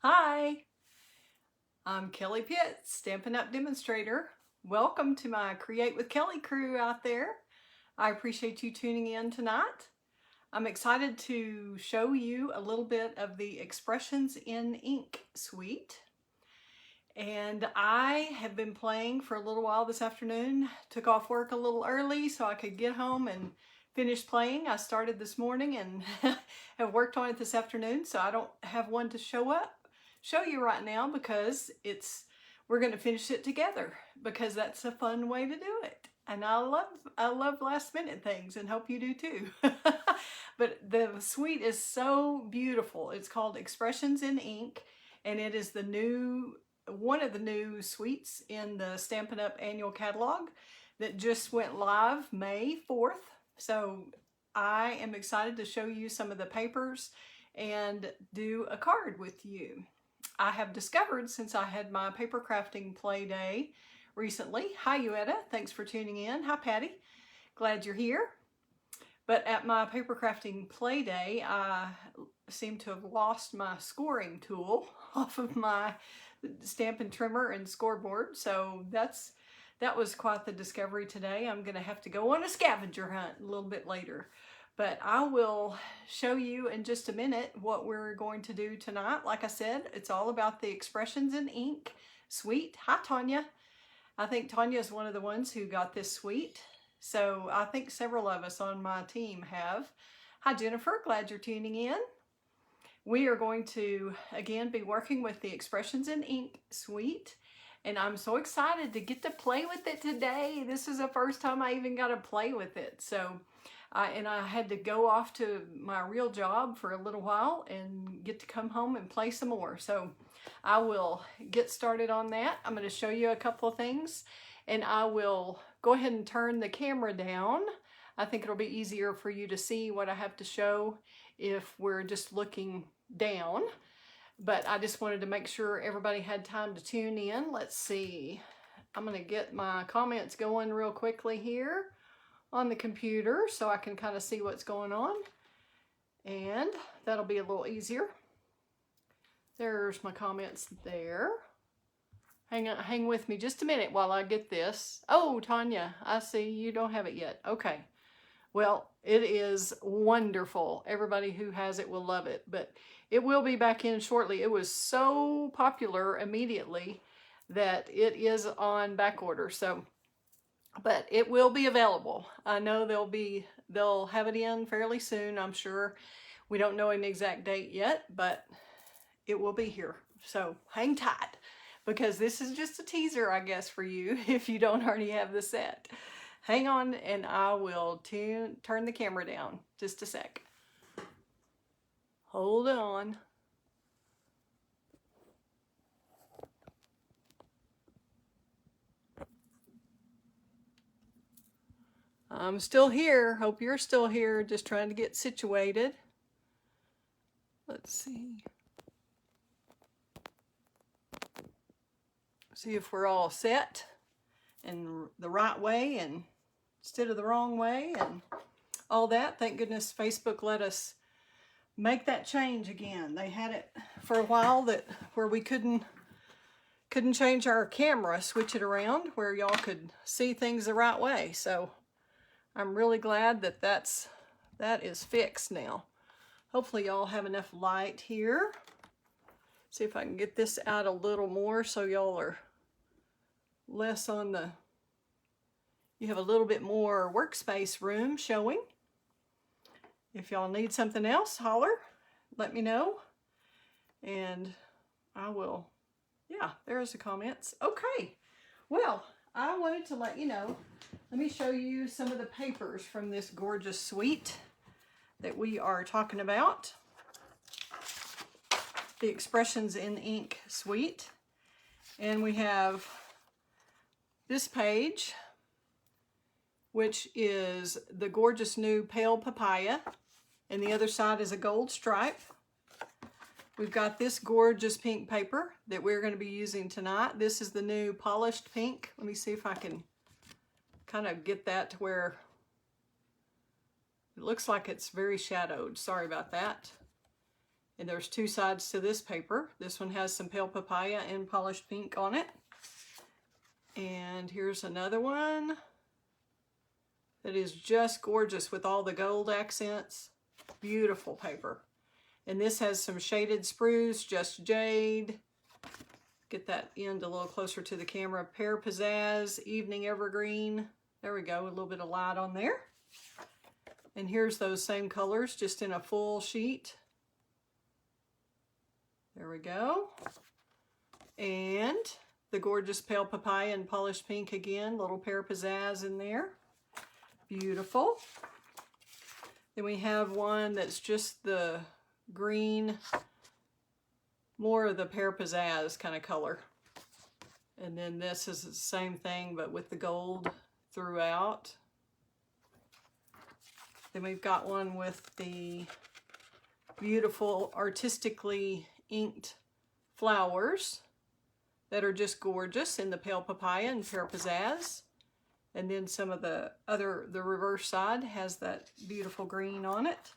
Hi, I'm Kelley Pitts, Stampin' Up demonstrator. Welcome to my Create with Kelley crew out there. I appreciate you tuning in tonight. I'm excited to show you a little bit of the Expressions in Ink suite. And I have been playing for a little while this afternoon. Took off work a little early so I could get home and finish playing. I started this morning and have worked on it this afternoon, so I don't have one to show you right now because we're going to finish it together because that's a fun way to do it. And I love last minute things and hope you do too. But the suite is so beautiful. It's called Expressions in Ink, and it is one of the new suites in the Stampin' Up annual catalog that just went live May 4th. So I am excited to show you some of the papers and do a card with you. I have discovered, since I had my paper crafting play day recently. Hi, Uetta. Thanks for tuning in. Hi, Patty. Glad you're here. But at my paper crafting play day, I seem to have lost my scoring tool off of my Stampin' Trimmer and scoreboard. So that was quite the discovery today. I'm going to have to go on a scavenger hunt a little bit later. But I will show you in just a minute what we're going to do tonight. Like I said, it's all about the Expressions in Ink suite. Hi, Tanya. I think Tanya is one of the ones who got this suite. So I think several of us on my team have. Hi, Jennifer. Glad you're tuning in. We are going to, again, be working with the Expressions in Ink suite. And I'm so excited to get to play with it today. This is the first time I even got to play with it. So, and I had to go off to my real job for a little while and get to come home and play some more. So I will get started on that. I'm going to show you a couple of things, and I will go ahead and turn the camera down. I think it'll be easier for you to see what I have to show if we're just looking down. But I just wanted to make sure everybody had time to tune in. Let's see. I'm going to get my comments going real quickly here on the computer so I can kind of see what's going on. And that'll be a little easier. There's my comments there. Hang with me just a minute while I get this. Oh, Tanya, I see you don't have it yet. Okay. Well, it is wonderful. Everybody who has it will love it, but it will be back in shortly. It was so popular immediately that it is on back order. So, but it will be available. I know they'll have it in fairly soon, I'm sure. We don't know an exact date yet, but it will be here. So hang tight, because this is just a teaser, I guess, for you if you don't already have the set. Hang on, and I will turn the camera down just a sec. Hold on. I'm still here. Hope you're still here. Just trying to get situated. Let's see. See if we're all set in the right way and instead of the wrong way and all that. Thank goodness Facebook let us make that change again. They had it for a while where we couldn't change our camera, switch it around where y'all could see things the right way. So I'm really glad that is fixed now. Hopefully y'all have enough light here. See if I can get this out a little more so y'all are less on you have a little bit more workspace room showing. If y'all need something else, holler, let me know. And I will, yeah, there's the comments. Okay, well, I wanted to let you know, let me show you some of the papers from this gorgeous suite that we are talking about. The Expressions in Ink suite. And we have this page, which is the gorgeous new Pale Papaya, and the other side is a gold stripe. We've got this gorgeous pink paper that we're going to be using tonight. This is the new polished pink. Let me see if I can kind of get that to where it looks like it's very shadowed. Sorry about that. And there's two sides to this paper. This one has some pale papaya and polished pink on it. And here's another one that is just gorgeous with all the gold accents. Beautiful paper. And this has some shaded spruce, just jade. Get that end a little closer to the camera. Pear pizzazz, evening evergreen. There we go, a little bit of light on there. And here's those same colors, just in a full sheet. There we go. And the gorgeous pale papaya and polished pink again, little pear pizzazz in there. Beautiful. Then we have one that's just the green, more of the pear pizzazz kind of color. And then this is the same thing, but with the gold throughout. Then we've got one with the beautiful artistically inked flowers that are just gorgeous in the pale papaya and pear pizzazz. And then some of the reverse side has that beautiful green on it.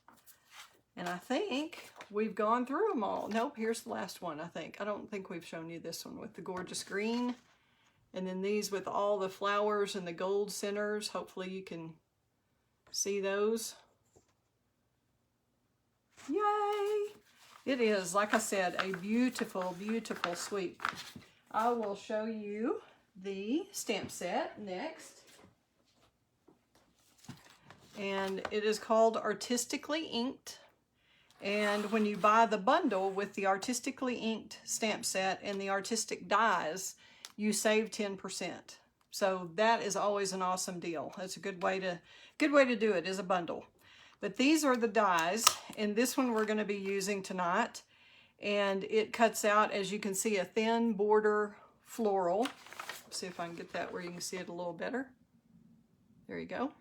And I think we've gone through them all. Nope, here's the last one, I think. I don't think we've shown you this one with the gorgeous green. And then these with all the flowers and the gold centers. Hopefully you can see those. Yay! It is, like I said, a beautiful, beautiful suite. I will show you the stamp set next. And it is called Artistically Inked. And when you buy the bundle with the Artistically Inked stamp set and the artistic dies, you save 10%. So that is always an awesome deal. That's a good way to do it, is a bundle. But these are the dies, and this one we're going to be using tonight. And it cuts out, as you can see, a thin border floral. See if I can get that where you can see it a little better. There you go.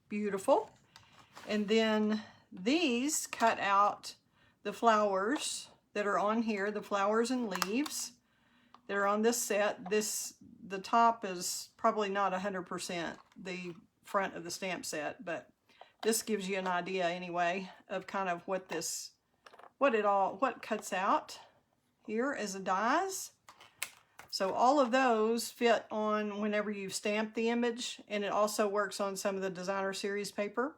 Beautiful. And then these cut out the flowers that are on here, the flowers and leaves that are on this set. The top is probably not 100% the front of the stamp set, but this gives you an idea anyway of kind of what cuts out here as a dies. So all of those fit on whenever you've stamped the image, and it also works on some of the designer series paper.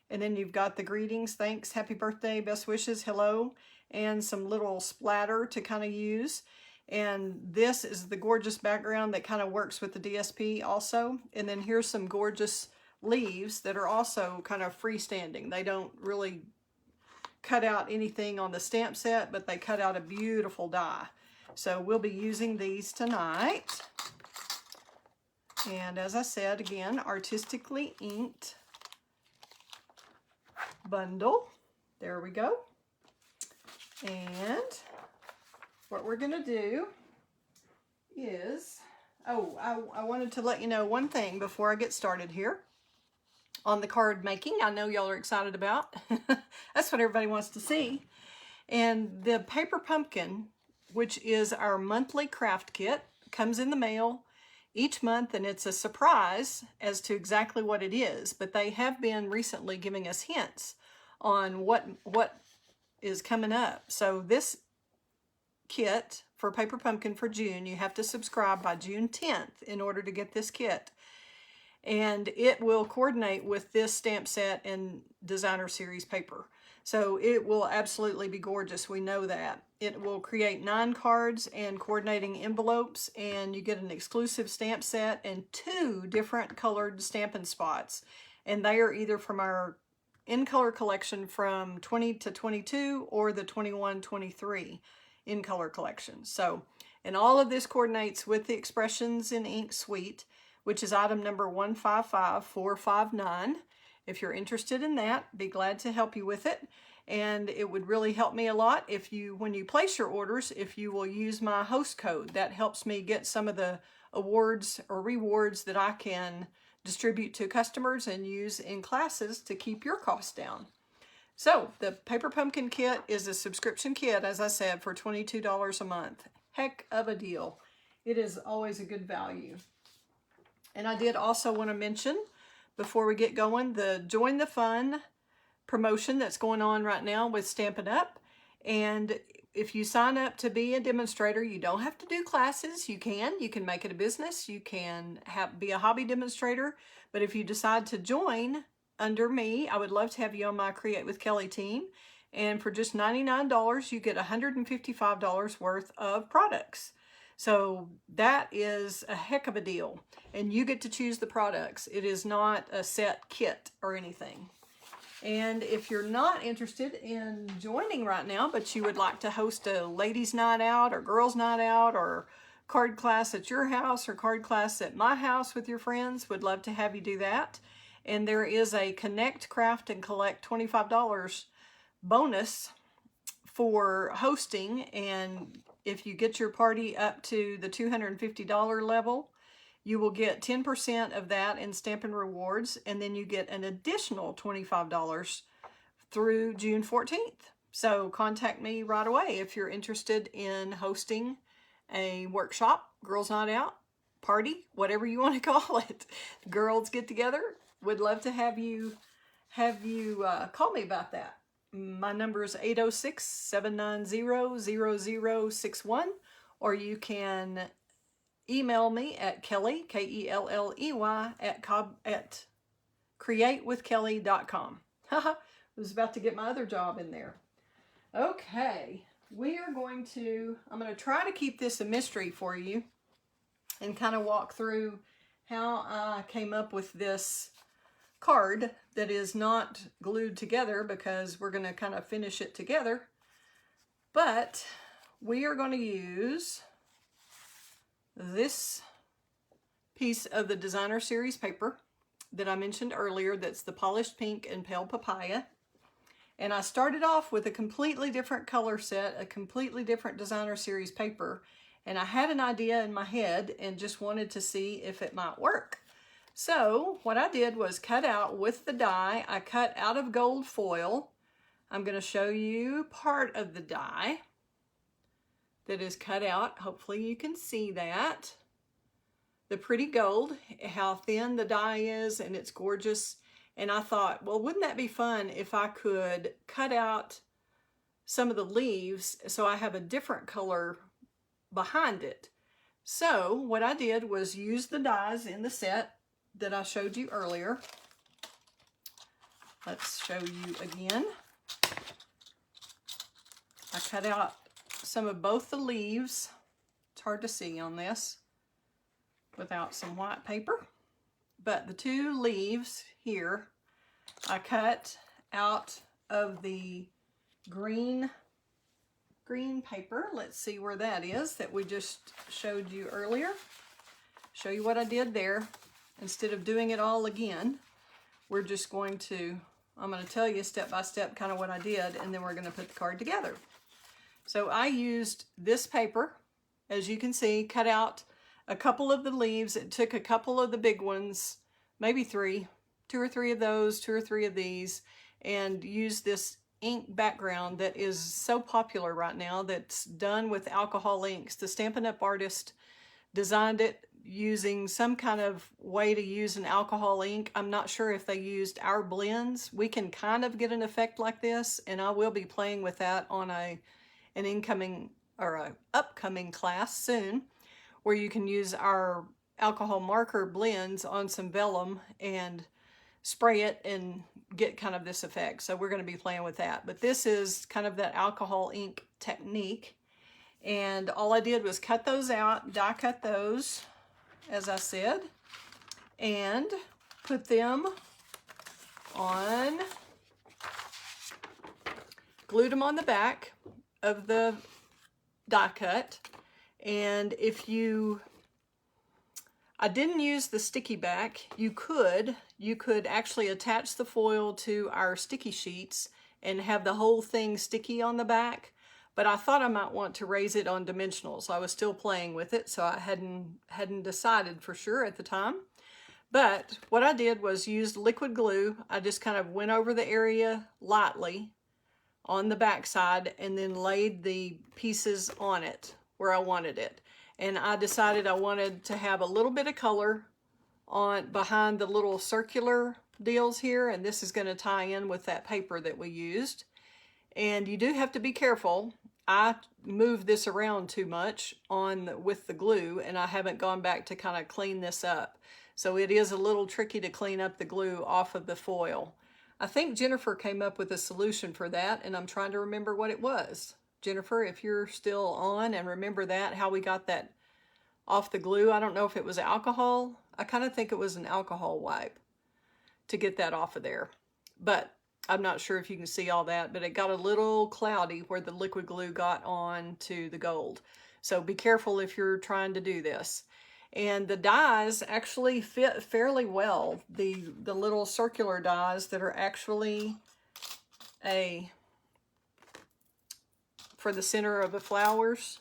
And then you've got the greetings, thanks, happy birthday, best wishes, hello, and some little splatter to kind of use. And this is the gorgeous background that kind of works with the DSP also. And then here's some gorgeous leaves that are also kind of freestanding. They don't really cut out anything on the stamp set, but they cut out a beautiful die. So we'll be using these tonight. And as I said, again, Artistically Inked bundle. There we go. And what we're going to do is, I wanted to let you know one thing before I get started here on the card making. I know y'all are excited about. That's what everybody wants to see. And the paper pumpkin, which is our monthly craft kit, comes in the mail each month, and it's a surprise as to exactly what it is. But they have been recently giving us hints on what is coming up. So this kit for Paper Pumpkin for June, you have to subscribe by June 10th in order to get this kit. And it will coordinate with this stamp set and designer series paper. So it will absolutely be gorgeous. We know that. It will create 9 cards and coordinating envelopes, and you get an exclusive stamp set and 2 different colored Stampin' Spots. And they are either from our in color collection from 20 to 22 or the 21-23 in color collection. So, and all of this coordinates with the Expressions in Ink suite, which is item number 155459. If you're interested in that, be glad to help you with it. And it would really help me a lot if you, when you place your orders, if you will use my host code. That helps me get some of the awards or rewards that I can distribute to customers and use in classes to keep your costs down. So the Paper Pumpkin kit is a subscription kit, as I said, for $22 a month. Heck of a deal. It is always a good value. And I did also want to mention, before we get going, the Join the Fun promotion that's going on right now with Stampin' Up. And if you sign up to be a demonstrator, you don't have to do classes. You can make it a business. You can be a hobby demonstrator. But if you decide to join under me, I would love to have you on my Create with Kelley team. And for just $99, you get $155 worth of products. So that is a heck of a deal. And you get to choose the products. It is not a set kit or anything. And if you're not interested in joining right now, but you would like to host a ladies' night out or girls' night out or card class at your house or card class at my house with your friends, would love to have you do that. And there is a Connect, Craft, and Collect $25 bonus for hosting. And if you get your party up to the $250 level, you will get 10% of that in Stampin' Rewards, and then you get an additional $25 through June 14th. So contact me right away if you're interested in hosting a workshop, girls' night out, party, whatever you want to call it. Girls get together. Would love to have you call me about that. My number is 806-790-0061, or you can email me at Kelley, K-E-L-L-E-Y, at createwithkelley.com. Haha, I was about to get my other job in there. Okay, I'm going to try to keep this a mystery for you and kind of walk through how I came up with this card that is not glued together, because we're going to kind of finish it together. But we are going to use this piece of the Designer Series paper that I mentioned earlier, that's the Polished Pink and Pale Papaya. And I started off with a completely different color set, a completely different Designer Series paper, and I had an idea in my head and just wanted to see if it might work. So what I did was cut out with the die. I cut out of gold foil. I'm going to show you part of the die that is cut out. Hopefully you can see that. The pretty gold, how thin the die is, and it's gorgeous. And I thought, well, wouldn't that be fun if I could cut out some of the leaves so I have a different color behind it. So what I did was use the dies in the set that I showed you earlier. Let's show you again. I cut out some of both the leaves. It's hard to see on this without some white paper, but the two leaves here I cut out of the green paper. Let's see where that is that we just showed you earlier. Show you what I did there. Instead of doing it all again, we're just going to, I'm going to tell you step by step kind of what I did, and then we're going to put the card together. So I used this paper, as you can see, cut out a couple of the leaves. It took a couple of the big ones, maybe two or three of those, two or three of these, and used this ink background that is so popular right now, that's done with alcohol inks. The Stampin' Up artist designed it using some kind of way to use an alcohol ink. I'm not sure if they used our blends. We can kind of get an effect like this, and I will be playing with that on an incoming or an upcoming class soon, where you can use our alcohol marker blends on some vellum and spray it and get kind of this effect. So we're going to be playing with that. But this is kind of that alcohol ink technique. And all I did was cut those out, die cut those, as I said, and put them on, glued them on the back of the die cut. And if I didn't use the sticky back, you could actually attach the foil to our sticky sheets and have the whole thing sticky on the back. But I thought I might want to raise it on dimensionals. I was still playing with it, so I hadn't decided for sure at the time. But what I did was use liquid glue. I just kind of went over the area lightly on the back side and then laid the pieces on it where I wanted it. And I decided I wanted to have a little bit of color behind the little circular deals here, and this is going to tie in with that paper that we used. And you do have to be careful. I moved this around too much with the glue, and I haven't gone back to kind of clean this up. So it is a little tricky to clean up the glue off of the foil. I think Jennifer came up with a solution for that, and I'm trying to remember what it was. Jennifer, if you're still on and remember that, how we got that off the glue. I don't know if it was alcohol. I kind of think it was an alcohol wipe to get that off of there. But I'm not sure if you can see all that, but it got a little cloudy where the liquid glue got on to the gold. So be careful if you're trying to do this. And the dies actually fit fairly well. The little circular dies that are actually for the center of the flowers.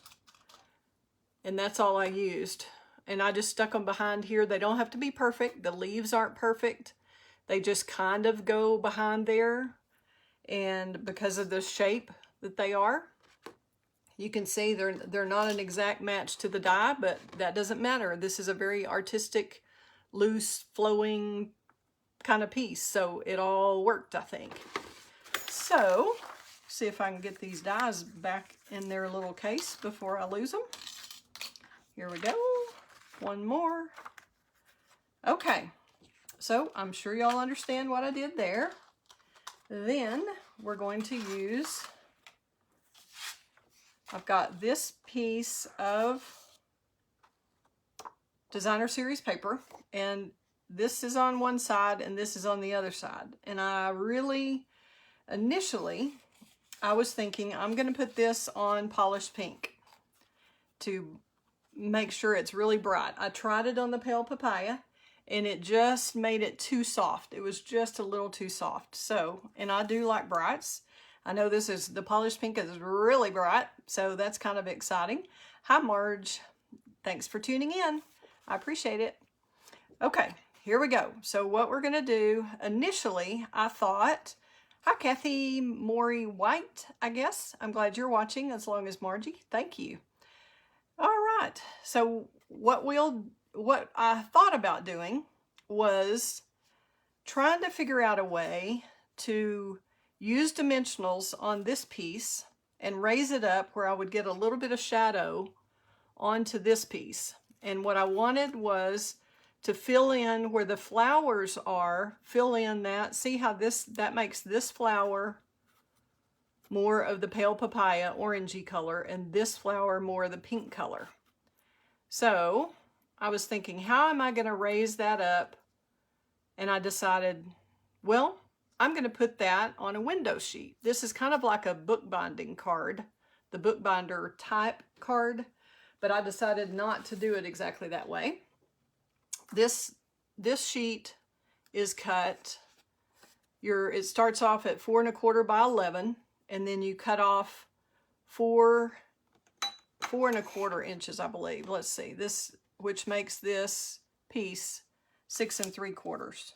And that's all I used. And I just stuck them behind here. They don't have to be perfect. The leaves aren't perfect. They just kind of go behind there. And because of the shape that they are, you can see they're not an exact match to the die, but that doesn't matter. This is a very artistic, loose, flowing kind of piece. So it all worked, I think. So, see if I can get these dies back in their little case before I lose them. Here we go. One more. Okay. So I'm sure y'all understand what I did there. Then we're going to use, I've got this piece of designer series paper, and this is on one side and this is on the other side. And initially, I was thinking I'm going to put this on polished pink to make sure it's really bright. I tried it on the pale papaya and it just made it too soft. It was just a little too soft. So, and I do like brights. I know the polished pink is really bright, so that's kind of exciting. Hi, Marge. Thanks for tuning in. I appreciate it. Okay, here we go. So what we're gonna do, initially, I thought, hi, Kathy Maury White, I guess. I'm glad you're watching, as long as Margie. Thank you. All right, so what I thought about doing was trying to figure out a way to use dimensionals on this piece and raise it up where I would get a little bit of shadow onto this piece. And what I wanted was to fill in where the flowers are, fill in that. See how that makes this flower more of the pale papaya orangey color and this flower more of the pink color. So I was thinking, how am I going to raise that up? And I decided, well, I'm going to put that on a window sheet. This is kind of like a bookbinding card, the bookbinder type card, but I decided not to do it exactly that way. This sheet is cut. It starts off at 4 1/4 by 11, and then you cut off 4 1/4 inches, I believe. Let's see, which makes this piece 6 3/4.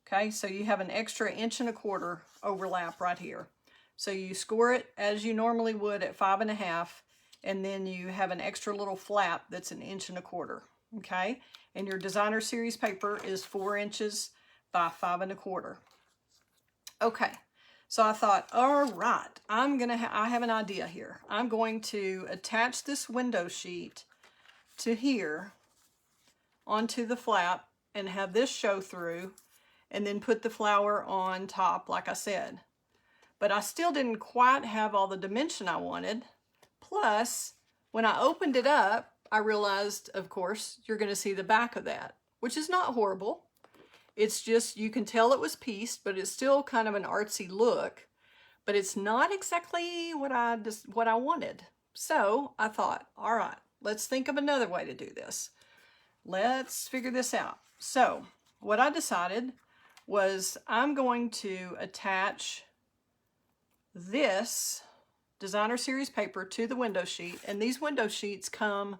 Okay, so you have an extra 1 1/4 inch overlap right here. So you score it as you normally would at 5 1/2, and then you have an extra little flap that's 1 1/4 inch. Okay, and your designer series paper is 4 inches by 5 1/4. Okay, so I thought, all right, I have an idea here. I'm going to attach this window sheet to here onto the flap and have this show through, and then put the flower on top like I said. But I still didn't quite have all the dimension I wanted. Plus, when I opened it up, I realized, of course, you're going to see the back of that, which is not horrible. It's just, you can tell it was pieced, but it's still kind of an artsy look. But it's not exactly what I wanted. So I thought, all right, let's think of another way to do this. Let's figure this out. So what I decided was I'm going to attach this designer series paper to the window sheet, and these window sheets come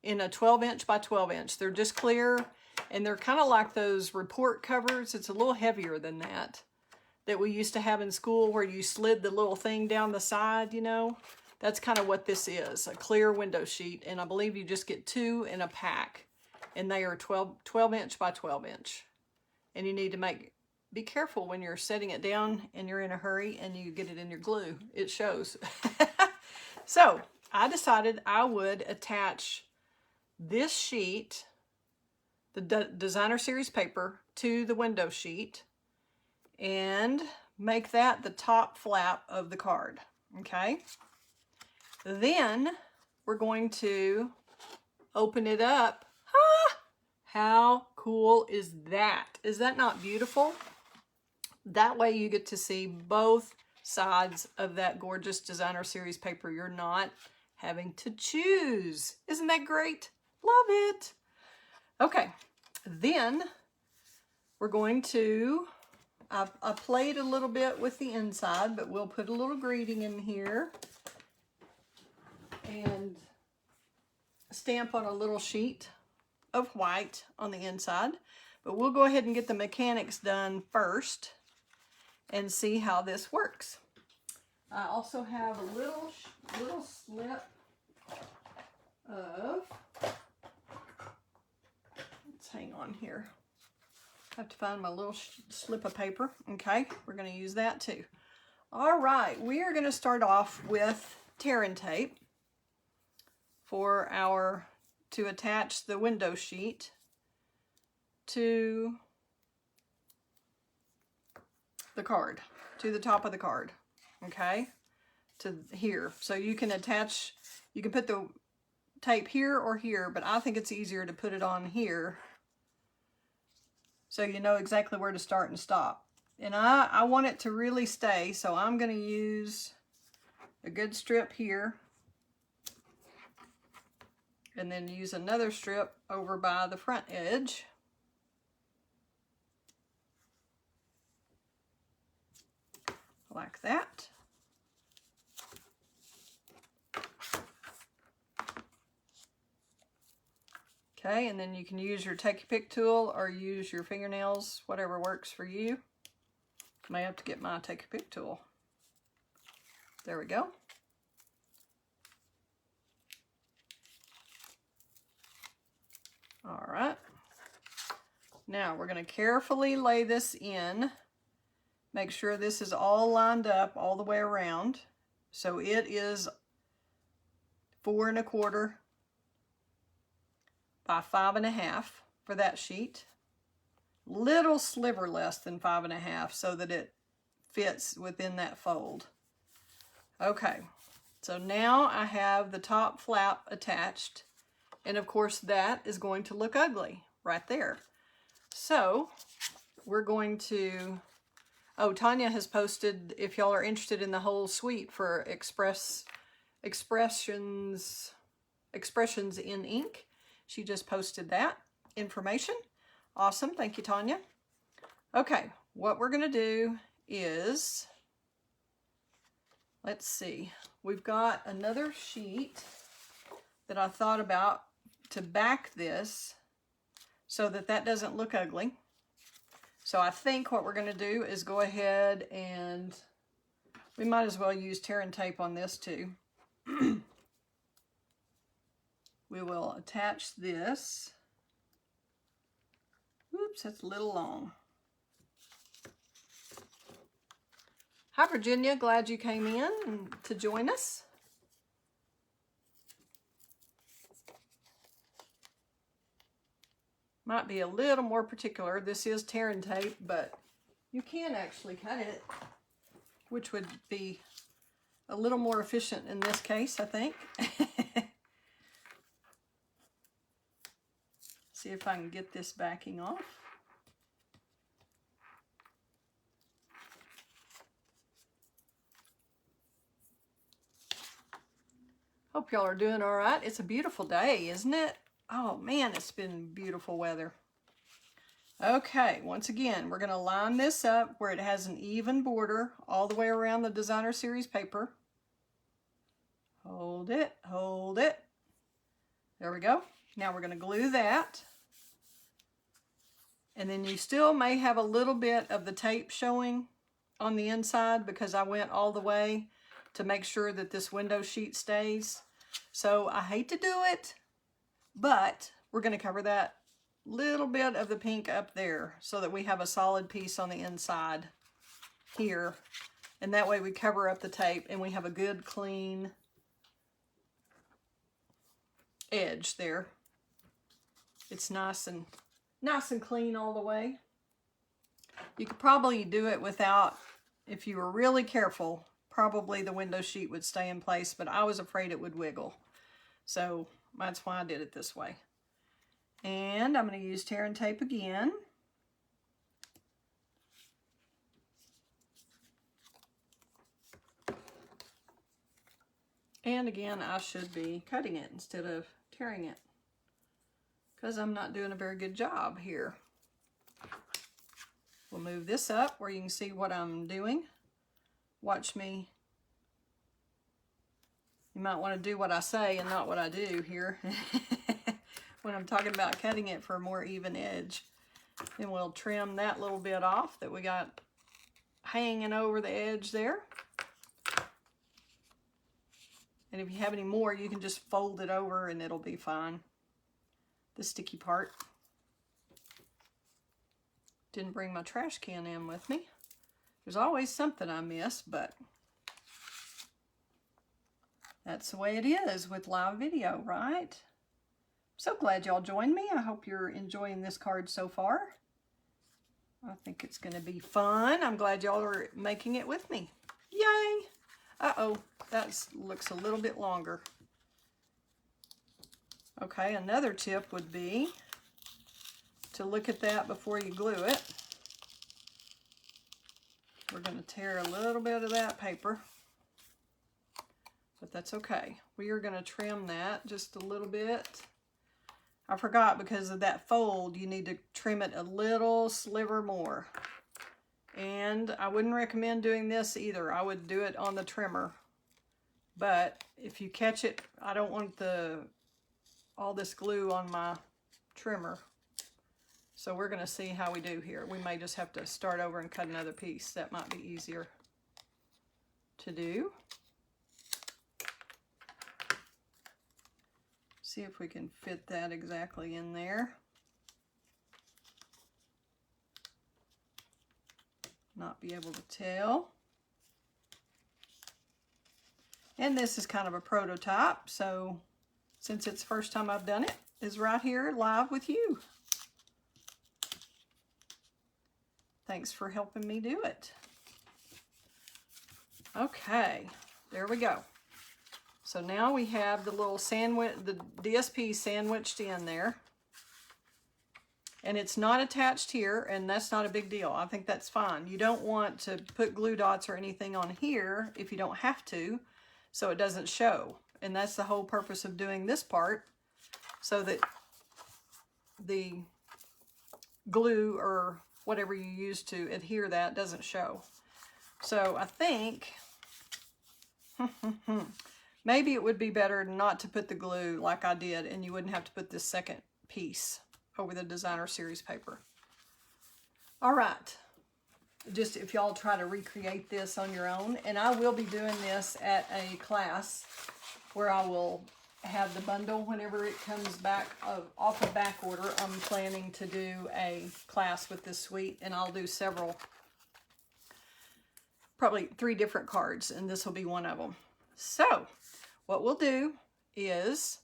in a 12 inch by 12 inch. They're just clear, and they're kind of like those report covers. It's a little heavier than that we used to have in school, where you slid the little thing down the side, you know. That's kind of what this is, a clear window sheet, and I believe you just get 2 in a pack, and they are 12 inch by 12 inch. And you need to make be careful when you're setting it down and you're in a hurry and you get it in your glue. It shows. So I decided I would attach this sheet, the designer series paper, to the window sheet and make that the top flap of the card. Okay. Then we're going to open it up. Ah, how cool is that? Is that not beautiful? That way you get to see both sides of that gorgeous designer series paper. You're not having to choose. Isn't that great? Love it. Okay, then we're going to, I played a little bit with the inside, but we'll put a little greeting in here and stamp on a little sheet of white on the inside. But we'll go ahead and get the mechanics done first and see how this works. I also have a little slip of, let's hang on here. I have to find my little slip of paper. Okay, we're going to use that too. All right, we are going to start off with tear and tape for to attach the window sheet to the card, to the top of the card, okay, to here. So you can attach, you can put the tape here or here, but I think it's easier to put it on here so you know exactly where to start and stop. And I want it to really stay, so I'm going to use a good strip here and then use another strip over by the front edge. Like that. Okay, and then you can use your take your pick tool or use your fingernails, whatever works for you. May have to get my take your pick tool. There we go. All right. Now we're going to carefully lay this in. Make sure this is all lined up all the way around. So it is 4 1/4 by 5 1/2 for that sheet. Little sliver less than 5 1/2 so that it fits within that fold. Okay, so now I have the top flap attached, and of course that is going to look ugly right there. So we're going to, oh, Tanya has posted, if y'all are interested in the whole suite for expressions in ink, she just posted that information. Awesome, thank you, Tanya. Okay, what we're gonna do is, let's see, we've got another sheet that I thought about to back this so that that doesn't look ugly. So I think what we're going to do is go ahead and we might as well use tear and tape on this too. We will attach this. Oops, that's a little long. Hi Virginia, glad you came in to join us. Might be a little more particular. This is tear and tape, but you can actually cut it, which would be a little more efficient in this case, I think. See if I can get this backing off. Hope y'all are doing all right. It's a beautiful day, isn't it? Oh man, it's been beautiful weather. Okay, once again, we're going to line this up where it has an even border all the way around the designer series paper. Hold it, hold it. There we go. Now we're going to glue that. And then you still may have a little bit of the tape showing on the inside because I went all the way to make sure that this window sheet stays. So I hate to do it, but we're going to cover that little bit of the pink up there so that we have a solid piece on the inside here. And that way we cover up the tape and we have a good clean edge there. It's nice and clean all the way. You could probably do it without, if you were really careful, probably the window sheet would stay in place, but I was afraid it would wiggle. So that's why I did it this way. And I'm going to use tear and tape again. And again, I should be cutting it instead of tearing it, because I'm not doing a very good job here. We'll move this up where you can see what I'm doing. Watch me. You might want to do what I say and not what I do here when I'm talking about cutting it for a more even edge. Then we'll trim that little bit off that we got hanging over the edge there. And if you have any more, you can just fold it over and it'll be fine. The sticky part. Didn't bring my trash can in with me. There's always something I miss, but that's the way it is with live video, right? So glad y'all joined me. I hope you're enjoying this card so far. I think it's going to be fun. I'm glad y'all are making it with me. Yay! Uh-oh, that looks a little bit longer. Okay, another tip would be to look at that before you glue it. We're going to tear a little bit of that paper, but that's okay. We are going to trim that just a little bit. I forgot, because of that fold, you need to trim it a little sliver more. And I wouldn't recommend doing this either. I would do it on the trimmer. But if you catch it, I don't want all this glue on my trimmer. So we're going to see how we do here. We may just have to start over and cut another piece. That might be easier to do. See if we can fit that exactly in there. Not be able to tell. And this is kind of a prototype, so since it's the first time I've done it, is right here live with you. Thanks for helping me do it. Okay, there we go. So now we have the little sandwich, the DSP sandwiched in there. And it's not attached here, and that's not a big deal. I think that's fine. You don't want to put glue dots or anything on here if you don't have to, so it doesn't show. And that's the whole purpose of doing this part, so that the glue or whatever you use to adhere that doesn't show. So I think maybe it would be better not to put the glue like I did, and you wouldn't have to put this second piece over the designer series paper. All right, just if y'all try to recreate this on your own, and I will be doing this at a class where I will have the bundle whenever it comes back off of back order. I'm planning to do a class with this suite, and I'll do several, probably 3 different cards, and this will be one of them. So what we'll do is,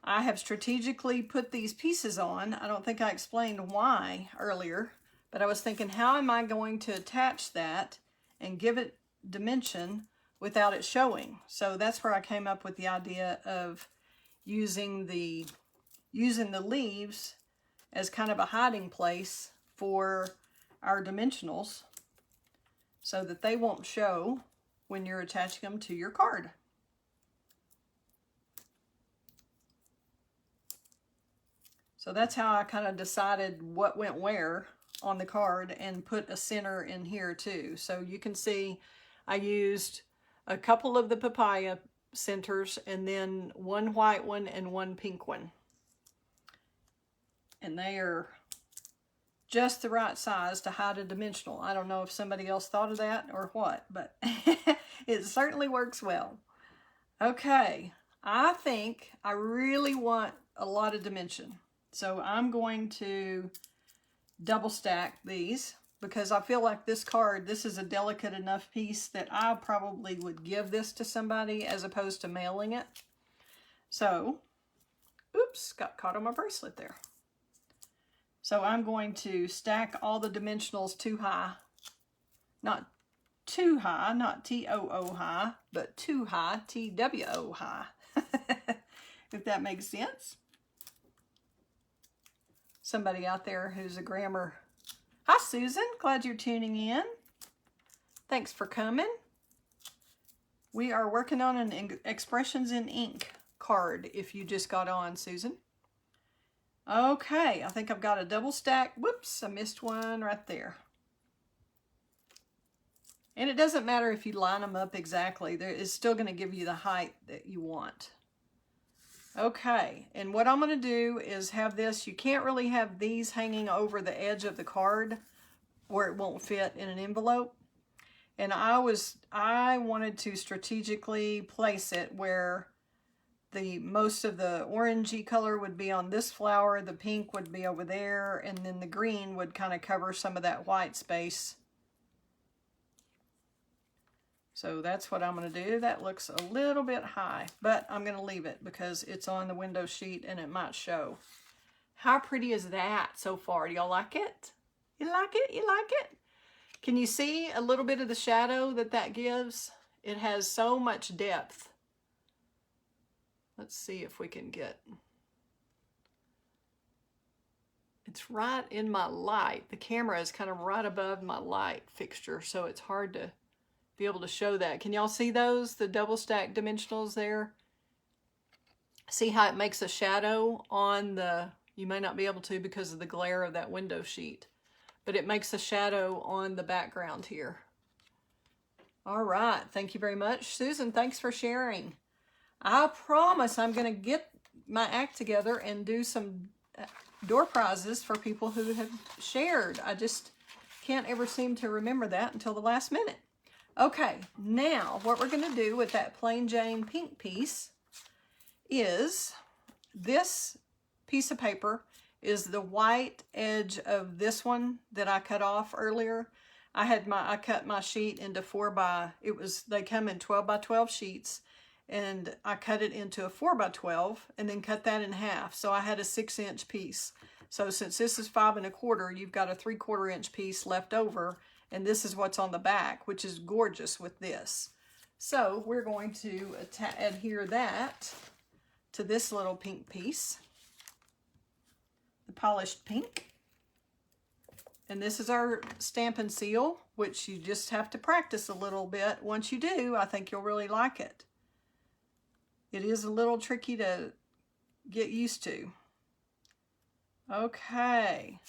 I have strategically put these pieces on. I don't think I explained why earlier, but I was thinking, how am I going to attach that and give it dimension without it showing? So that's where I came up with the idea of using the leaves as kind of a hiding place for our dimensionals, so that they won't show when you're attaching them to your card. So that's how I kind of decided what went where on the card, and put a center in here too. So you can see I used a couple of the papaya centers, and then one white one and one pink one. And they are just the right size to hide a dimensional. I don't know if somebody else thought of that or what, but it certainly works well. Okay, I think I really want a lot of dimension. So I'm going to double stack these because I feel like this card, this is a delicate enough piece that I probably would give this to somebody as opposed to mailing it. So, oops, got caught on my bracelet there. So I'm going to stack all the dimensionals too high. Not too high, not T-O-O high, but too high, T-W-O high. If that makes sense. Somebody out there who's a grammar. Hi, Susan. Glad you're tuning in. Thanks for coming. We are working on an Expressions in Ink card if you just got on, Susan. Okay, I think I've got a double stack. Whoops, I missed one right there. And it doesn't matter if you line them up exactly. It's still going to give you the height that you want. Okay, and what I'm going to do is have this. You can't really have these hanging over the edge of the card where it won't fit in an envelope. And I wanted to strategically place it where the most of the orangey color would be on this flower, the pink would be over there, and then the green would kind of cover some of that white space. So that's what I'm going to do. That looks a little bit high, but I'm going to leave it because it's on the window sheet and it might show. How pretty is that so far? Do y'all like it? You like it? You like it? Can you see a little bit of the shadow that gives? It has so much depth. Let's see if we can get... It's right in my light. The camera is kind of right above my light fixture, so it's hard to be able to show that. Can y'all see those? The double stack dimensionals there? See how it makes a shadow on the... You may not be able to because of the glare of that window sheet, but it makes a shadow on the background here. All right, thank you very much. Susan, thanks for sharing. I promise I'm going to get my act together and do some door prizes for people who have shared. I just can't ever seem to remember that until the last minute. Okay, now what we're going to do with that plain Jane pink piece is this piece of paper is the white edge of this one that I cut off earlier. I cut my sheet into they come in 12 by 12 sheets, and I cut it into a 4 by 12 and then cut that in half. So I had a 6-inch piece. So since this is 5 1/4, you've got a 3/4 inch piece left over. And this is what's on the back, which is gorgeous with this. So we're going to adhere that to this little pink piece, the polished pink. And this is our Stampin' Seal, which you just have to practice a little bit. Once you do, I think you'll really like it. It is a little tricky to get used to. Okay,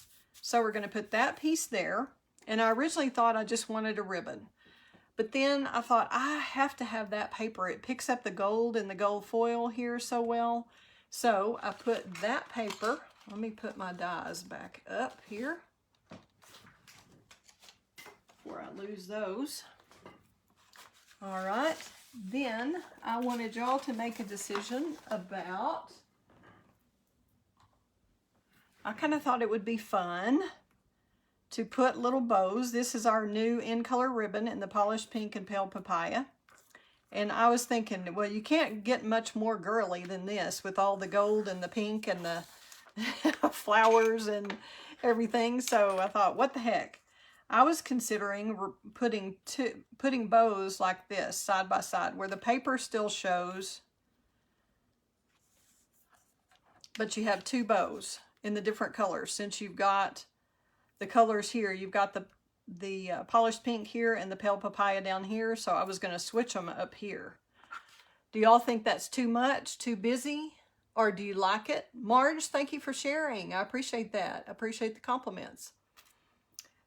so we're going to put that piece there. And I originally thought I just wanted a ribbon. But then I thought, I have to have that paper. It picks up the gold and the gold foil here so well. So I put that paper. Let me put my dies back up here before I lose those. All right. Then I wanted y'all to make a decision about... I kind of thought it would be fun to put little bows. This is our new in color ribbon in the polished pink and pale papaya. And I was thinking, well, you can't get much more girly than this with all the gold and the pink and the flowers and everything. So I thought, what the heck? I was considering putting bows like this side by side where the paper still shows, but you have 2 bows in the different colors. Since you've got the colors here, you've got the polished pink here and the pale papaya down here, so I was going to switch them up here. Do y'all think that's too much, too busy, or do you like it? Marge, thank you for sharing. I appreciate that. I appreciate the compliments.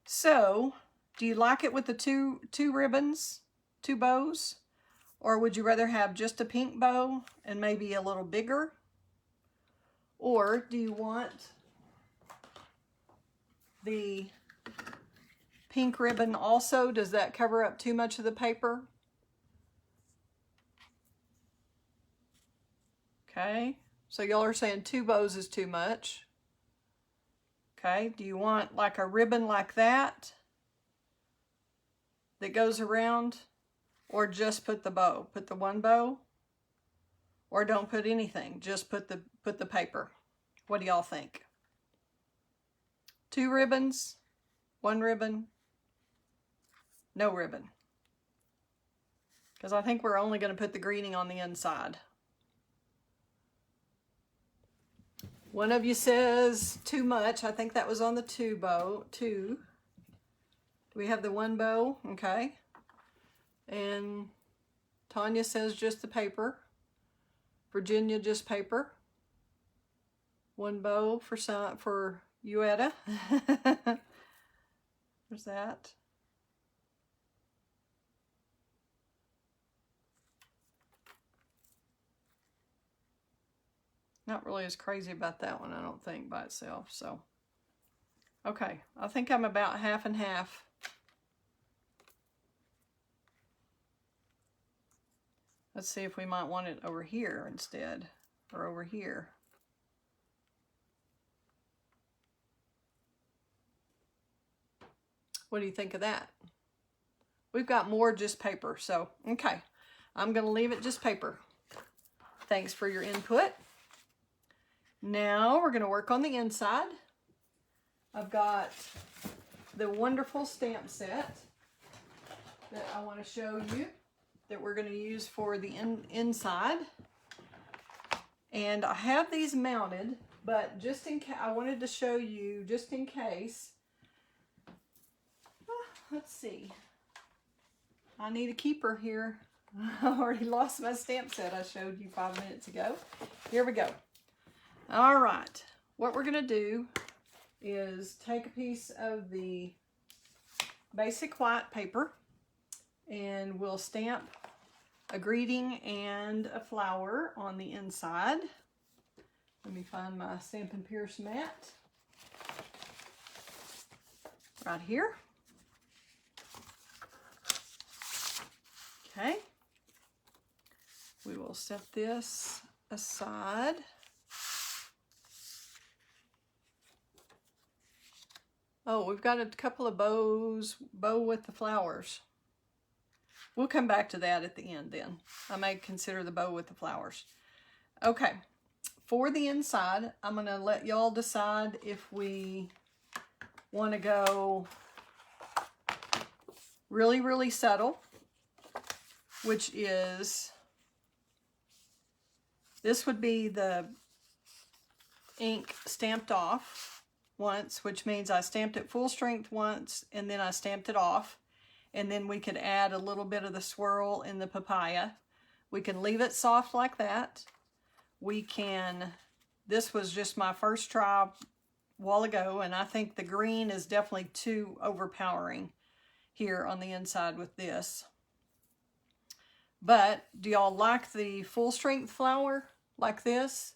So, do you like it with the two ribbons, 2 bows, or would you rather have just a pink bow and maybe a little bigger? Or do you want the pink ribbon also? Does that cover up too much of the paper? Okay, so y'all are saying 2 bows is too much. Okay, do you want like a ribbon like that that goes around, or just put the bow? Put the one bow, or don't put anything, just put the paper. What do y'all think? 2 ribbons, 1 ribbon, no ribbon. Because I think we're only going to put the greeting on the inside. One of you says too much. I think that was on the 2 bow. 2. Do we have the 1 bow? Okay. And Tanya says just the paper. Virginia, just paper. 1 bow for Uetta. There's that. Not really as crazy about that one, I don't think, by itself. So, okay, I think I'm about half and half. Let's see if we might want it over here instead, or over here. What do you think of that? We've got more just paper, so, okay. I'm going to leave it just paper. Thanks for your input. Now we're going to work on the inside. I've got the wonderful stamp set that I want to show you that we're going to use for the inside. And I have these mounted, but just in case, I wanted to show you just in case. Let's see. I need a keeper here. I already lost my stamp set I showed you 5 minutes ago. Here we go. All right, what we're gonna do is take a piece of the basic white paper and we'll stamp a greeting and a flower on the inside. Let me find my Stampin' Pierce mat. Right here. Okay. We will set this aside. Oh, we've got a couple of bow with the flowers. We'll come back to that at the end then. I may consider the bow with the flowers. Okay, for the inside, I'm gonna let y'all decide if we wanna go really, really subtle, which is, this would be the ink stamped off once, which means I stamped it full strength once and then I stamped it off, and then we could add a little bit of the swirl in the papaya. We can leave it soft like that. We can, this was just my first try a while ago, and I think the green is definitely too overpowering here on the inside with this. But do y'all like the full strength flower like this?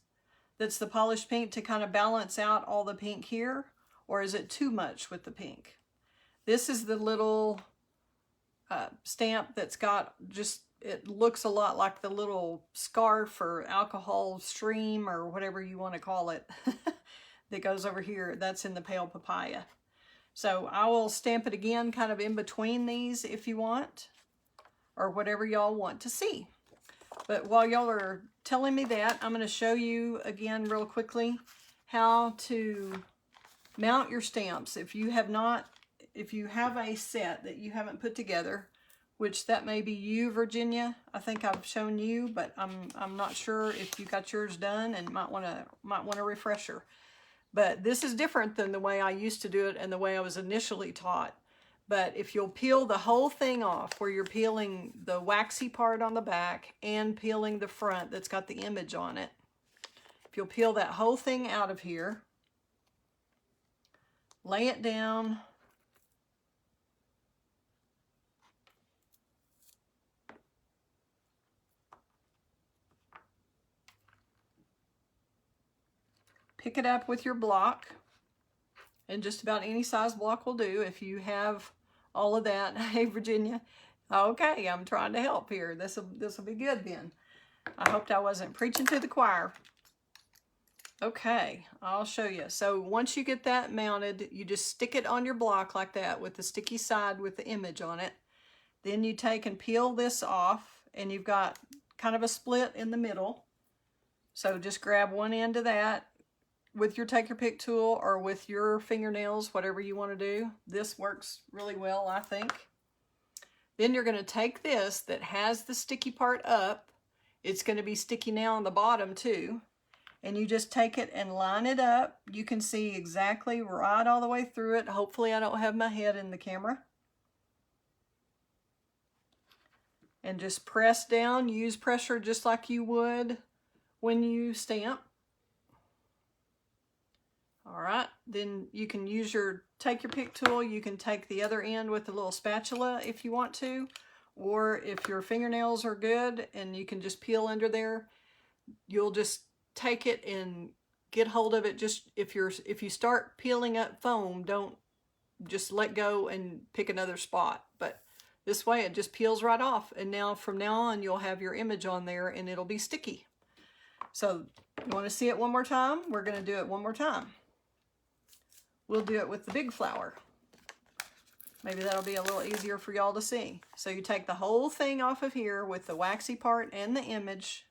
That's the polished pink to kind of balance out all the pink here? Or is it too much with the pink? This is the little stamp that's got just, it looks a lot like the little scarf or alcohol stream or whatever you want to call it that goes over here. That's in the pale papaya. So I will stamp it again kind of in between these if you want, or whatever y'all want to see. But while y'all are telling me that, I'm going to show you again real quickly how to mount your stamps. If you have a set that you haven't put together, which that may be you, Virginia. I think I've shown you, but I'm not sure if you got yours done and might want a refresher. But this is different than the way I used to do it and the way I was initially taught. But if you'll peel the whole thing off, where you're peeling the waxy part on the back and peeling the front that's got the image on it, if you'll peel that whole thing out of here, lay it down, pick it up with your block, and just about any size block will do if you have all of that. Hey, Virginia. Okay, I'm trying to help here. This will be good then. I hoped I wasn't preaching to the choir. Okay, I'll show you. So once you get that mounted, you just stick it on your block like that with the sticky side with the image on it. Then you take and peel this off, and you've got kind of a split in the middle. So just grab one end of that with your take your pick tool or with your fingernails, whatever you want to do. This works really well, I think. Then you're going to take this that has the sticky part up. It's going to be sticky now on the bottom too. And you just take it and line it up. You can see exactly right all the way through it. Hopefully I don't have my head in the camera. And just press down, use pressure just like you would when you stamp. All right, then you can use your take your pick tool. You can take the other end with a little spatula if you want to, or if your fingernails are good and you can just peel under there, you'll just take it and get hold of it. Just if you start peeling up foam, don't just let go and pick another spot. But this way it just peels right off, and now from now on you'll have your image on there and it'll be sticky. So you want to see it one more time? We're going to do it one more time. We'll do it with the big flower. Maybe that'll be a little easier for y'all to see. So you take the whole thing off of here with the waxy part and the image.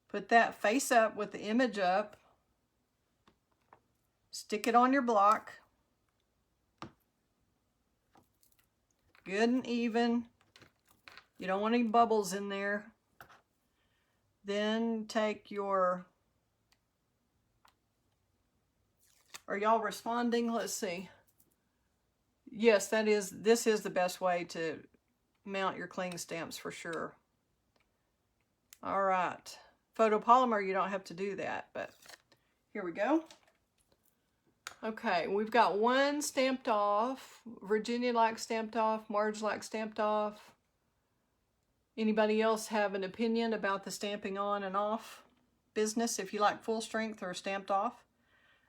Put that face up with the image up. Stick it on your block. Good and even. You don't want any bubbles in there. Then take your... Are y'all responding? Let's see. Yes, this is the best way to mount your cling stamps for sure. All right. Photopolymer, you don't have to do that, but here we go. Okay, we've got one stamped off. Virginia likes stamped off. Marge likes stamped off. Anybody else have an opinion about the stamping on and off business, if you like full strength or stamped off?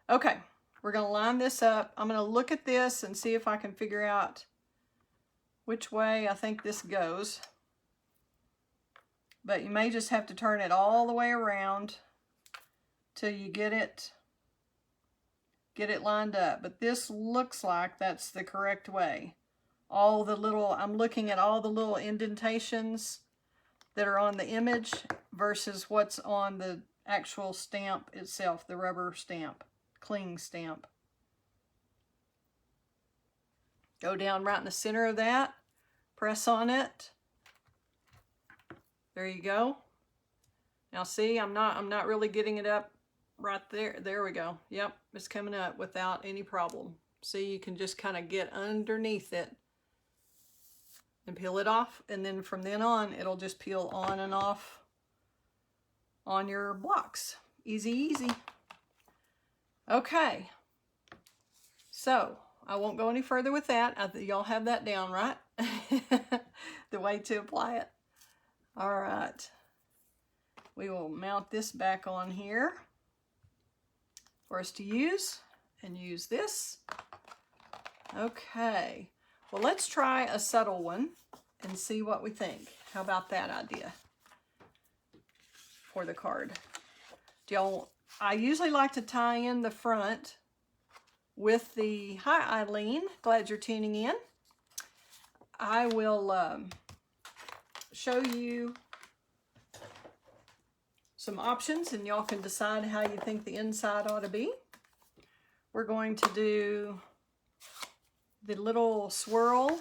Okay. We're going to line this up. I'm going to look at this and see if I can figure out which way I think this goes. But you may just have to turn it all the way around till you get it lined up. But this looks like that's the correct way. I'm looking at all the little indentations that are on the image versus what's on the actual stamp itself, the rubber stamp. Cling stamp. Go down right in the center of that. Press on it. There you go. Now see, I'm not really getting it up right there. There we go. Yep, it's coming up without any problem. See, you can just kind of get underneath it and peel it off, and then from then on it'll just peel on and off on your blocks. Easy, easy. Okay, so I won't go any further with that. Y'all have that down, right? The way to apply it. All right, we will mount this back on here for us to use, and use this. Okay, well, let's try a subtle one and see what we think. How about that idea for the card? I usually like to tie in the front with the, hi Eileen, glad you're tuning in. I will show you some options and y'all can decide how you think the inside ought to be. We're going to do the little swirl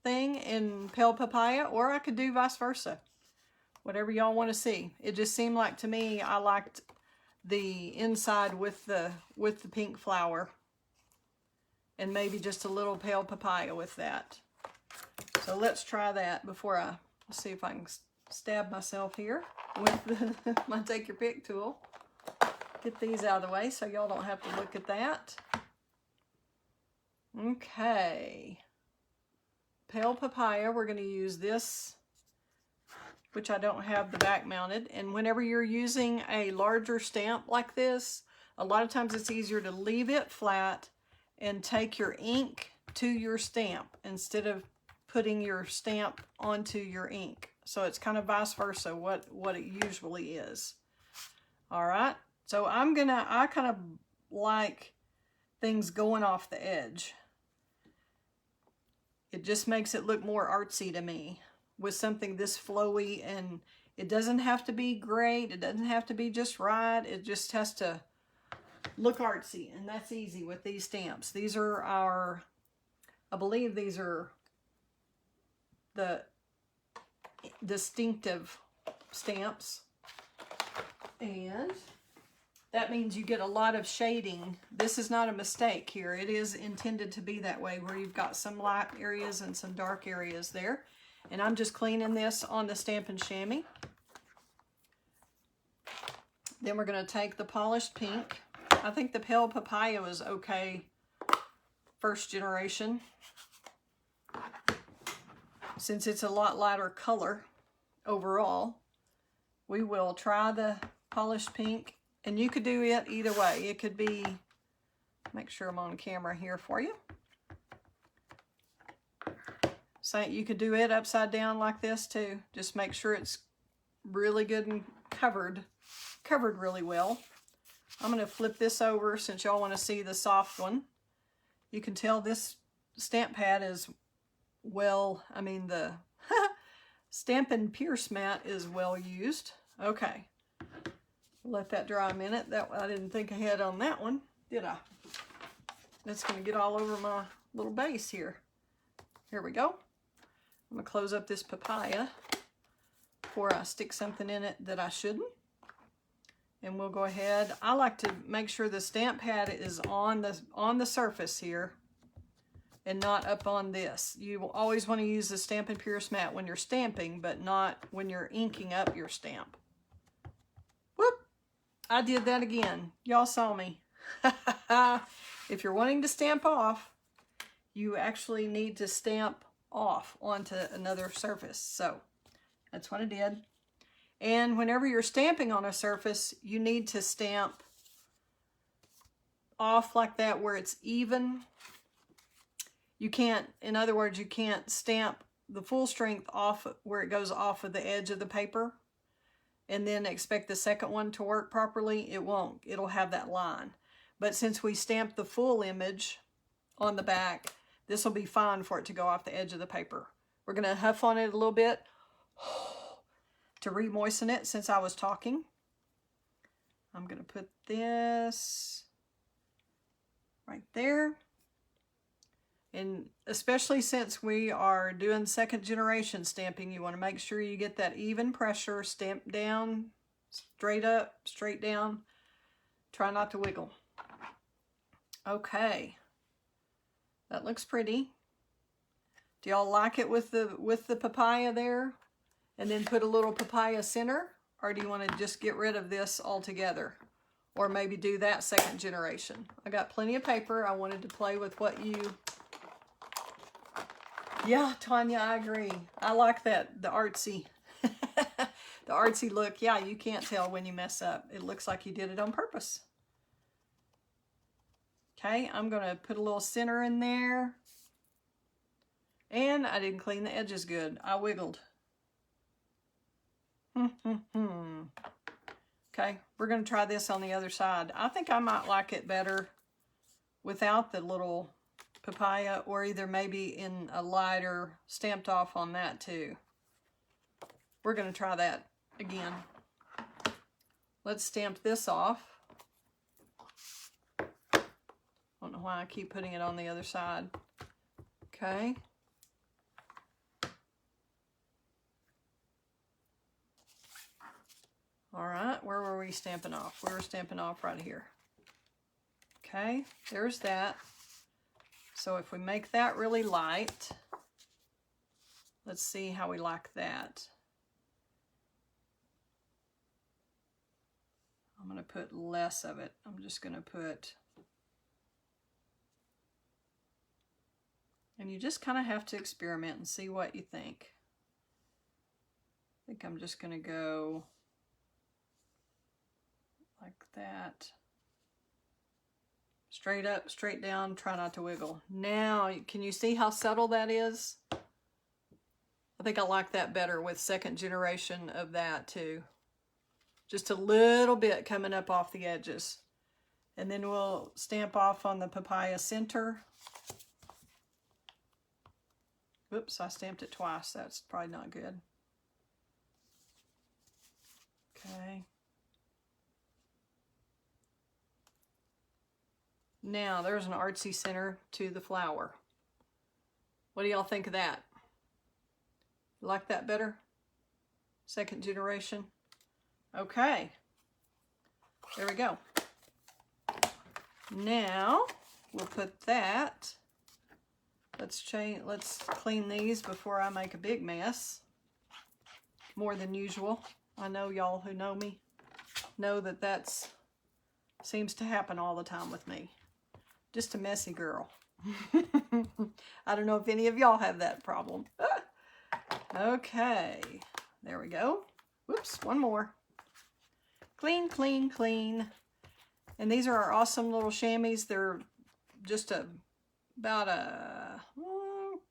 thing in pale papaya, or I could do vice versa. Whatever y'all want to see. It just seemed like to me I liked the inside with the pink flower, and maybe just a little pale papaya with that. So let's try that before I see if I can stab myself here with my take your pick tool. Get these out of the way so y'all don't have to look at that. Okay, pale papaya, we're going to use this, which I don't have the back mounted. And whenever you're using a larger stamp like this, a lot of times it's easier to leave it flat and take your ink to your stamp instead of putting your stamp onto your ink. So it's kind of vice versa what it usually is. All right, so I kind of like things going off the edge. It just makes it look more artsy to me with something this flowy, and it doesn't have to be great. It doesn't have to be just right. It just has to look artsy, and that's easy with these stamps. These are our, I believe these are the distinctive stamps, and that means you get a lot of shading. This is not a mistake here. It is intended to be that way, where you've got some light areas and some dark areas there. And I'm just cleaning this on the Stampin' Chamois. Then we're going to take the polished pink. I think the pale papaya was okay, first generation, since it's a lot lighter color overall. We will try the polished pink, and you could do it either way. It could be, make sure I'm on camera here for you. So you could do it upside down like this too. Just make sure it's really good and covered really well. I'm going to flip this over since y'all want to see the soft one. You can tell this stamp pad is well, I mean the Stampin' Pierce mat is well used. Okay, let that dry a minute. I didn't think ahead on that one, did I? That's going to get all over my little base here. Here we go. I'm going to close up this papaya before I stick something in it that I shouldn't. And we'll go ahead. I like to make sure the stamp pad is on the surface here and not up on this. You will always want to use the Stampin' Pierce mat when you're stamping, but not when you're inking up your stamp. Whoop! I did that again. Y'all saw me. If you're wanting to stamp off, you actually need to stamp off onto another surface. So that's what I did. And whenever you're stamping on a surface, you need to stamp off like that where it's even. You can't, in other words, you can't stamp the full strength off where it goes off of the edge of the paper and then expect the second one to work properly. It won't. It'll have that line. But since we stamped the full image on the back, this will be fine for it to go off the edge of the paper. We're going to huff on it a little bit to re-moisten it since I was talking. I'm going to put this right there. And especially since we are doing second generation stamping, you want to make sure you get that even pressure, stamp down, straight up, straight down. Try not to wiggle. Okay. That looks pretty. Do y'all like it with the papaya there? And then put a little papaya center? Or do you want to just get rid of this altogether? Or maybe do that second generation? I got plenty of paper. I wanted to play with what you... Yeah, Tanya, I agree. I like that, the artsy, the artsy look. Yeah, you can't tell when you mess up. It looks like you did it on purpose. Okay, I'm going to put a little center in there. And I didn't clean the edges good. I wiggled. Okay, we're going to try this on the other side. I think I might like it better without the little papaya, or either maybe in a lighter stamped off on that too. We're going to try that again. Let's stamp this off. I don't know why I keep putting it on the other side. Okay. All right, where were we stamping off? We were stamping off right here. Okay, there's that. So if we make that really light, let's see how we like that. I'm going to put less of it. I'm just going to put, and you just kind of have to experiment and see what you think. I think I'm just going to go like that. Straight up, straight down, try not to wiggle. Now, can you see how subtle that is? I think I like that better with second generation of that too. Just a little bit coming up off the edges. And then we'll stamp off on the papaya center. Whoops, I stamped it twice. That's probably not good. Okay. Now there's an artsy center to the flower. What do y'all think of that? You like that better? Second generation? Okay. There we go. Now we'll put that. Let's clean these before I make a big mess. More than usual. I know y'all who know me know that seems to happen all the time with me. Just a messy girl. I don't know if any of y'all have that problem. Okay, there we go. Whoops, one more. Clean, clean, clean. And these are our awesome little chamois. They're just about a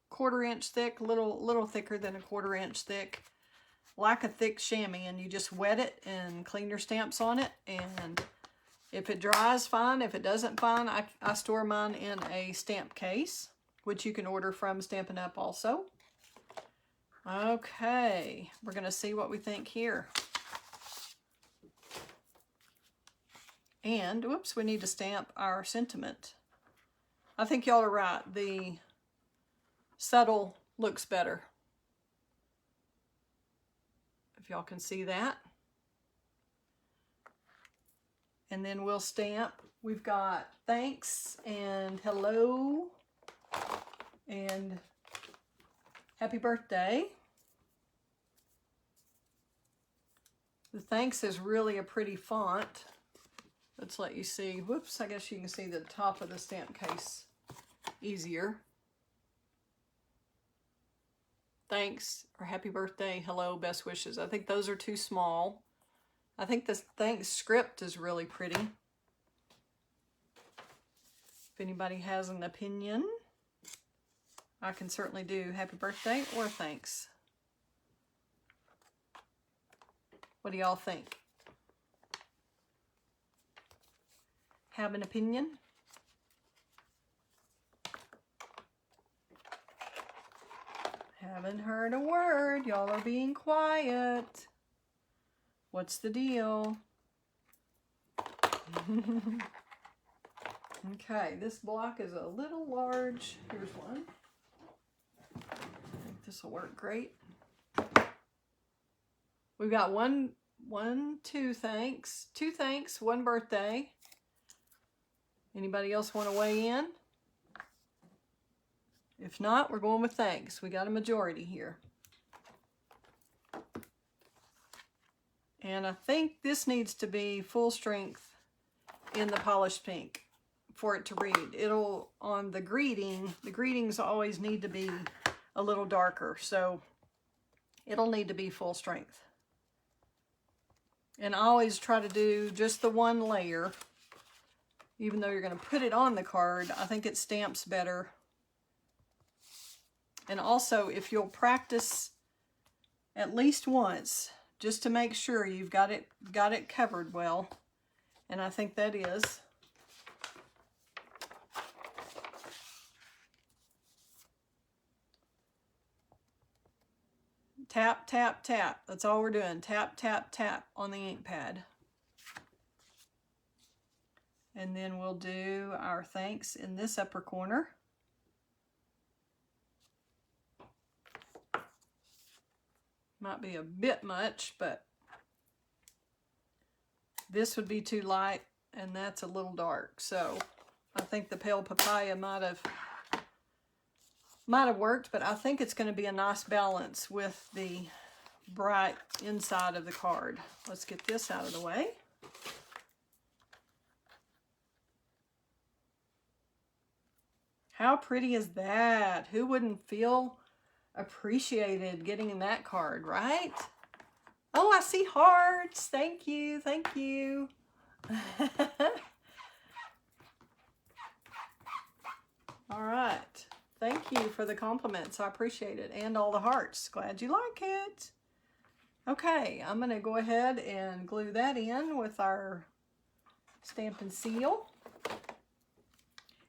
quarter-inch thick, little thicker than a quarter-inch thick, like a thick chamois. And you just wet it and clean your stamps on it. And if it dries, fine. If it doesn't, fine. I store mine in a stamp case, which you can order from Stampin' Up also. Okay, we're going to see what we think here. And, whoops, we need to stamp our sentiment. I think y'all are right. The subtle looks better. If y'all can see that. And then we'll stamp. We've got thanks and hello and happy birthday. The thanks is really a pretty font. Let's let you see. Whoops, I guess you can see the top of the stamp case easier. Thanks or happy birthday, hello, best wishes. I think those are too small. I think the thanks script is really pretty. If anybody has an opinion, I can certainly do happy birthday or thanks. What do y'all think? Have an opinion? Haven't heard a word. Y'all are being quiet. What's the deal? Okay, this block is a little large. Here's one. I think this will work great. We've got two thanks, one birthday. Anybody else want to weigh in? If not, we're going with thanks. We got a majority here. And I think this needs to be full strength in the polished pink for it to read. It'll, on the greetings always need to be a little darker, so it'll need to be full strength. And I always try to do just the one layer, even though you're going to put it on the card. I think it stamps better. And also, if you'll practice at least once, just to make sure you've got it covered well, and I think that is. Tap, tap, tap. That's all we're doing. Tap, tap, tap on the ink pad. And then we'll do our thanks in this upper corner. Might be a bit much, but this would be too light and that's a little dark. So I think the pale papaya might have worked, but I think it's going to be a nice balance with the bright inside of the card. Let's get this out of the way. How pretty is that? Who wouldn't feel appreciated getting that card, right? Oh, I see hearts. Thank you. Thank you. All right. Thank you for the compliments. I appreciate it. And all the hearts. Glad you like it. Okay, I'm going to go ahead and glue that in with our Stampin' Seal.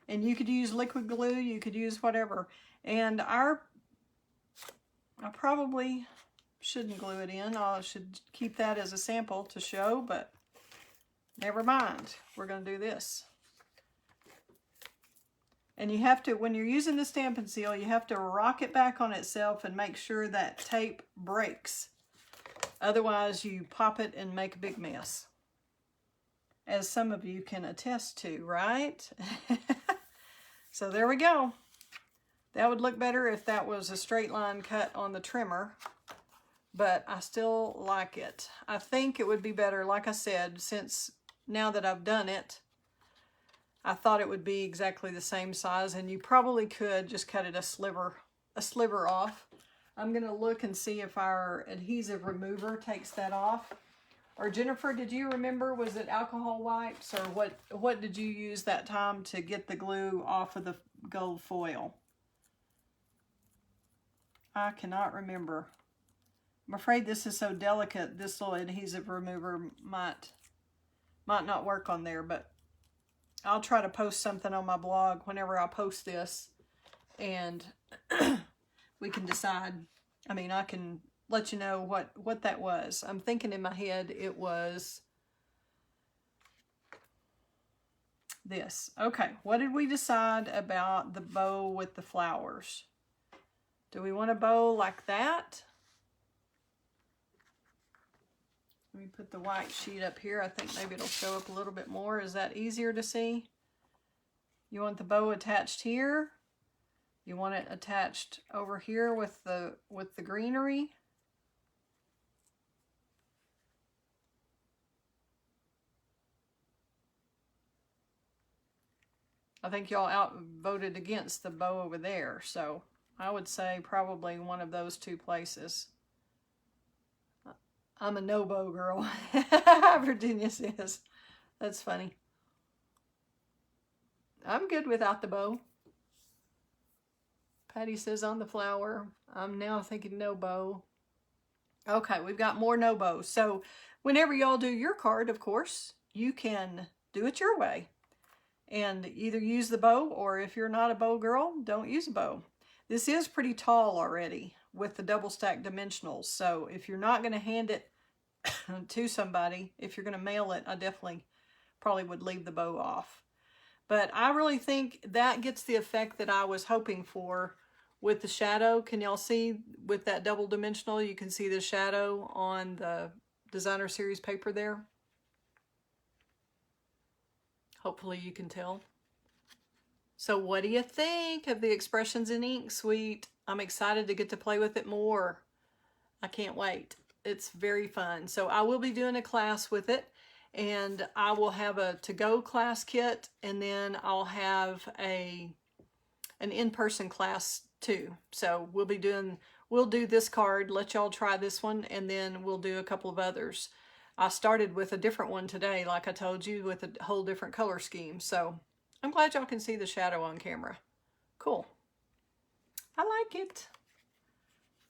And you could use liquid glue, you could use whatever. And I probably shouldn't glue it in. I should keep that as a sample to show, but never mind. We're going to do this. And you have to, when you're using the Stampin' Seal, you have to rock it back on itself and make sure that tape breaks. Otherwise, you pop it and make a big mess. As some of you can attest to, right? So there we go. That would look better if that was a straight line cut on the trimmer, but I still like it. I think it would be better, like I said, since now that I've done it, I thought it would be exactly the same size, and you probably could just cut it a sliver off. I'm going to look and see if our adhesive remover takes that off. Or Jennifer, did you remember, was it alcohol wipes, or what did you use that time to get the glue off of the gold foil? I cannot remember. I'm afraid this is so delicate, this little adhesive remover might not work on there, but I'll try to post something on my blog whenever I post this, and we can decide. I mean, I can let you know what that was. I'm thinking in my head it was this. Okay, what did we decide about the bow with the flowers? Do we want a bow like that? Let me put the white sheet up here. I think maybe it'll show up a little bit more. Is that easier to see? You want the bow attached here? You want it attached over here with the greenery? I think y'all outvoted against the bow over there, so I would say probably one of those two places. I'm a no bow girl. Virginia says. That's funny. I'm good without the bow. Patty says on the flower. I'm now thinking no bow. Okay, we've got more no bows. So whenever y'all do your card, of course, you can do it your way and either use the bow, or if you're not a bow girl, don't use a bow. This is pretty tall already with the double stack dimensionals. So if you're not going to hand it to somebody, if you're going to mail it, I definitely probably would leave the bow off. But I really think that gets the effect that I was hoping for with the shadow. Can y'all see with that double dimensional, you can see the shadow on the designer series paper there? Hopefully you can tell. So what do you think of the Expressions in Ink Suite? I'm excited to get to play with it more. I can't wait. It's very fun. So I will be doing a class with it, and I will have a to-go class kit, and then I'll have an in-person class too. So we'll do this card, let y'all try this one, and then we'll do a couple of others. I started with a different one today, like I told you, with a whole different color scheme. So I'm glad y'all can see the shadow on camera. Cool. I like it.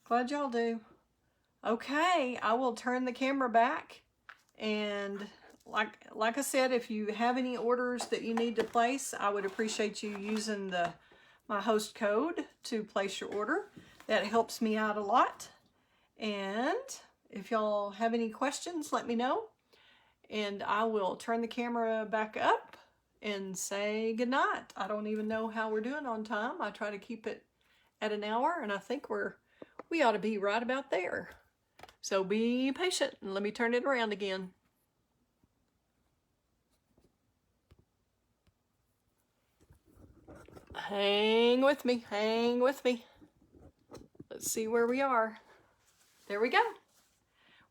Glad y'all do. Okay, I will turn the camera back, and like I said, if you have any orders that you need to place, I would appreciate you using my host code to place your order. That helps me out a lot. And if y'all have any questions, let me know, and I will turn the camera back up and say goodnight. I don't even know how we're doing on time. I try to keep it at an hour, and I think we ought to be right about there. So be patient, and let me turn it around again. Hang with me, hang with me. Let's see where we are. There we go.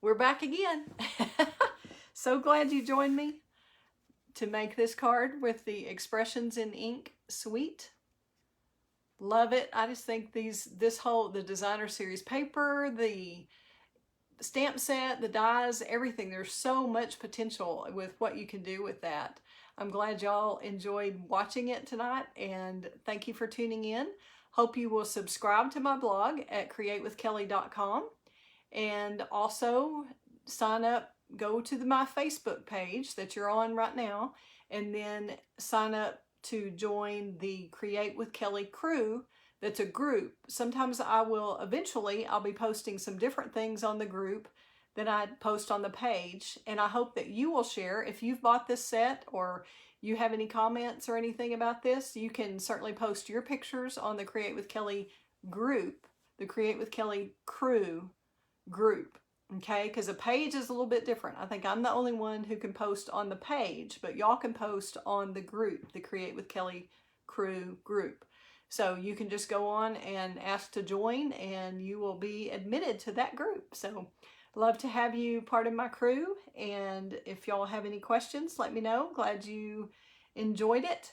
We're back again. So glad you joined me to make this card with the Expressions in Ink Suite. Love it. I just think the designer series paper, the stamp set, the dies, everything, there's so much potential with what you can do with that. I'm glad y'all enjoyed watching it tonight, and thank you for tuning in. Hope you will subscribe to my blog at createwithkelley.com, And also sign up, go to my Facebook page that you're on right now, and then sign up to join the Create with Kelley crew. That's a group. Sometimes I'll be posting some different things on the group that I post on the page, and I hope that you will share. If you've bought this set or you have any comments or anything about this, you can certainly post your pictures on the Create with Kelley group, the Create with Kelley crew group, okay? Because a page is a little bit different. I think I'm the only one who can post on the page, but y'all can post on the group, the Create with Kelley crew group. So you can just go on and ask to join, and you will be admitted to that group. So love to have you part of my crew, and if y'all have any questions, let me know. Glad you enjoyed it,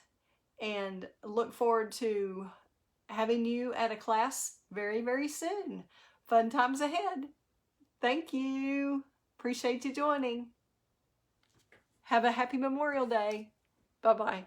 and look forward to having you at a class very, very soon. Fun times ahead. Thank you. Appreciate you joining. Have a happy Memorial Day. Bye-bye.